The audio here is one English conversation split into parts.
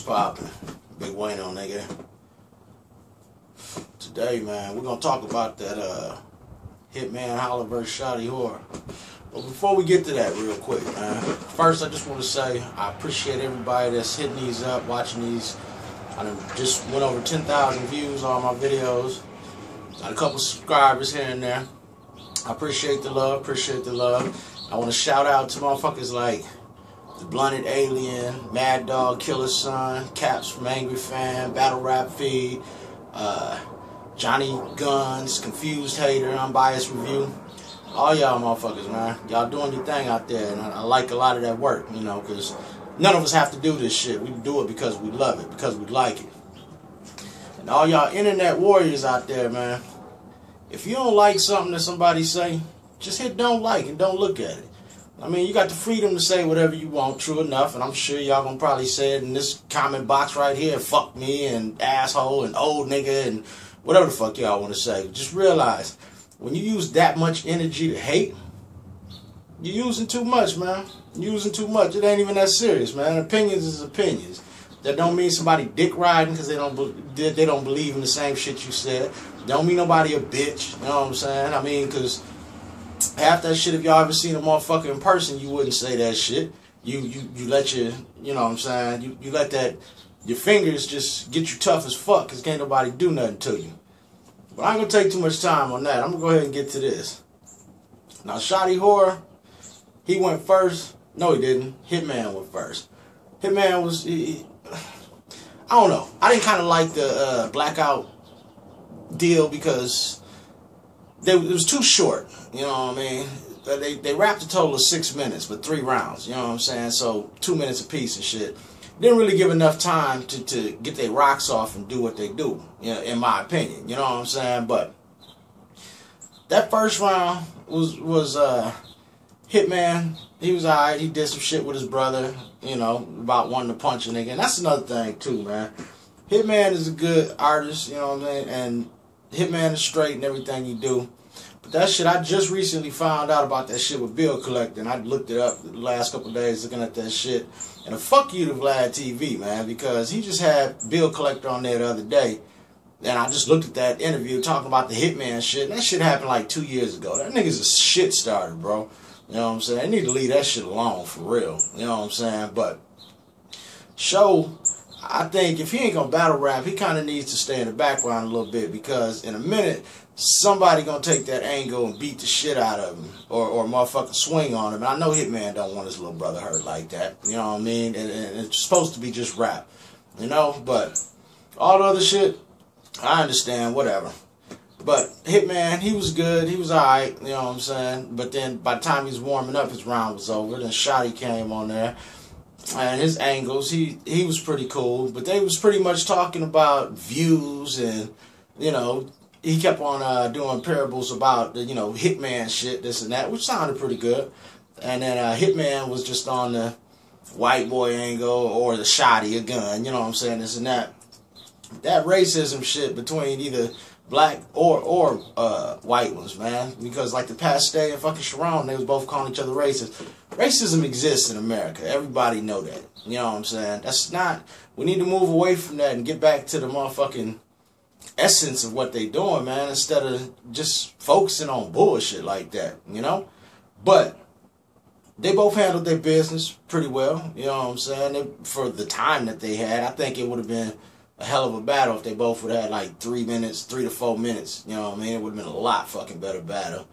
poppin'? Big Wayno, nigga. Today, man, we're gonna talk about that Hitman holla vs. shotty horror. But before we get to that real quick, man, first I just want to say I appreciate everybody that's hitting these up, watching these. I just went over 10,000 views on my videos. Got a couple subscribers here and there. I appreciate the love, I want to shout out to motherfuckers like The Blunted Alien, Mad Dog, Killer Son, Caps from Angry Fan, Battle Rap Feed, Johnny Guns, Confused Hater, Unbiased Review. All y'all motherfuckers, man. Y'all doing your thing out there, and I like a lot of that work, you know, because none of us have to do this shit. We do it because we love it, because we like it. And all y'all internet warriors out there, man, if you don't like something that somebody say, just hit don't like and don't look at it. I mean, you got the freedom to say whatever you want, true enough, and I'm sure y'all gonna probably say it in this comment box right here, fuck me and asshole and old nigga and whatever the fuck y'all want to say. Just realize, when you use that much energy to hate, you're using too much, man. You're using too much. It ain't even that serious, man. Opinions is opinions. That don't mean somebody dick riding because they don't believe in the same shit you said. Don't mean nobody a bitch. You know what I'm saying? I mean, because half that shit, if y'all ever seen a motherfucker in person, you wouldn't say that shit. You let your, you know what I'm saying? You let that, your fingers just get you tough as fuck because can't nobody do nothing to you. But I ain't going to take too much time on that. I'm going to go ahead and get to this. Now, shotty horror, he went first. No, he didn't. Hitman went first. Hitman was, I don't know. I didn't kind of like the Blackout deal because it was too short. You know what I mean? They wrapped a total of 6 minutes, but 3 rounds. You know what I'm saying? So 2 minutes apiece and shit. Didn't really give enough time to get their rocks off and do what they do, you know, in my opinion. You know what I'm saying? But that first round was Hitman. He was alright. He did some shit with his brother, you know, about wanting to punch a nigga. And that's another thing too, man. Hitman is a good artist, you know what I mean? And Hitman is straight in everything he do. But that shit, I just recently found out about that shit with bill collecting. I looked it up the last couple of days looking at that shit. And a fuck you to Vlad TV, man, because he just had bill collector on there the other day. And I just looked at that interview talking about the Hitman shit. And that shit happened like 2 years ago. That nigga's a shit starter, bro. You know what I'm saying? They need to leave that shit alone, for real. You know what I'm saying? But Show, I think if he ain't gonna battle rap, he kind of needs to stay in the background a little bit, because in a minute, somebody gonna take that angle and beat the shit out of him, or motherfucking swing on him. And I know Hitman don't want his little brother hurt like that. You know what I mean? And it's supposed to be just rap, you know? But all the other shit, I understand, whatever. But Hitman, he was good. He was alright, you know what I'm saying? But then by the time he was warming up, his round was over. Then Shotty came on there. And his angles, he was pretty cool. But they was pretty much talking about views and, you know, he kept on doing parables about the, you know, Hitman shit, this and that, which sounded pretty good. And then Hitman was just on the white boy angle or the shotty, a gun, you know what I'm saying, this and that. That racism shit between either black or white ones, man. Because like the Paste and fucking Sharon, they was both calling each other racist. Racism exists in America. Everybody know that. You know what I'm saying? That's not, we need to move away from that and get back to the motherfucking essence of what they doing, man, instead of just focusing on bullshit like that, you know? But they both handled their business pretty well, you know what I'm saying? For the time that they had, I think it would have been a hell of a battle if they both would have had like 3 minutes, 3 to 4 minutes. You know what I mean? It would have been a lot fucking better battle.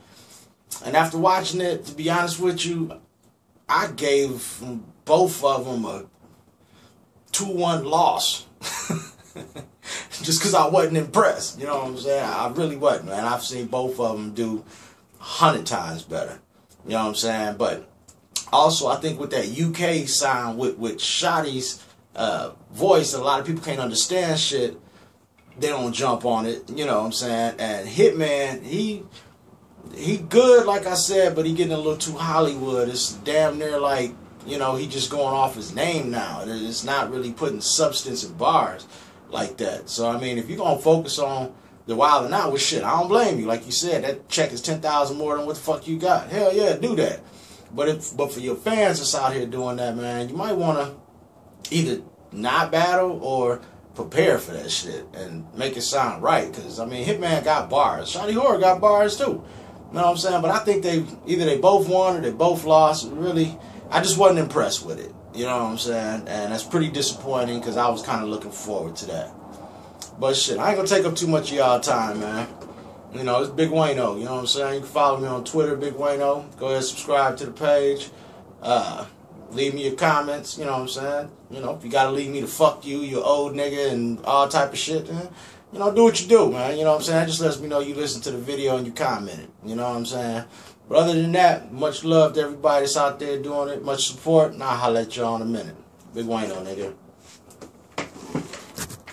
And after watching it, to be honest with you, I gave both of them a 2-1 loss. Just because I wasn't impressed. You know what I'm saying? I really wasn't, man. I've seen both of them do 100 times better. You know what I'm saying? But also, I think with that UK sound, with Shotty's voice, a lot of people can't understand shit. They don't jump on it, you know what I'm saying? And Hitman, he good, like I said, but he getting a little too Hollywood. It's damn near like, you know, he just going off his name now. It's not really putting substance in bars like that. So I mean, if you're gonna focus on the Wild 'N Out with shit, I don't blame you. Like you said, that check is 10,000 more than what the fuck you got. Hell yeah, do that. But for your fans that's out here doing that, man, you might want to either not battle or prepare for that shit and make it sound right. Because, I mean, Hitman got bars. Shotty Horroh got bars, too. You know what I'm saying? But I think either they both won or they both lost. Really, I just wasn't impressed with it. You know what I'm saying? And that's pretty disappointing because I was kind of looking forward to that. But shit, I ain't going to take up too much of y'all time, man. You know, it's Big Wayno. You know what I'm saying? You can follow me on Twitter, Big Wayno. Go ahead and subscribe to the page. Leave me your comments, you know what I'm saying? You know, if you gotta leave me to fuck you, you old nigga, and all type of shit, you know, do what you do, man. You know what I'm saying? That just lets me know you listen to the video and you commented. You know what I'm saying? But other than that, much love to everybody that's out there doing it. Much support, and I'll holla at y'all in a minute. Big Wayno, nigga.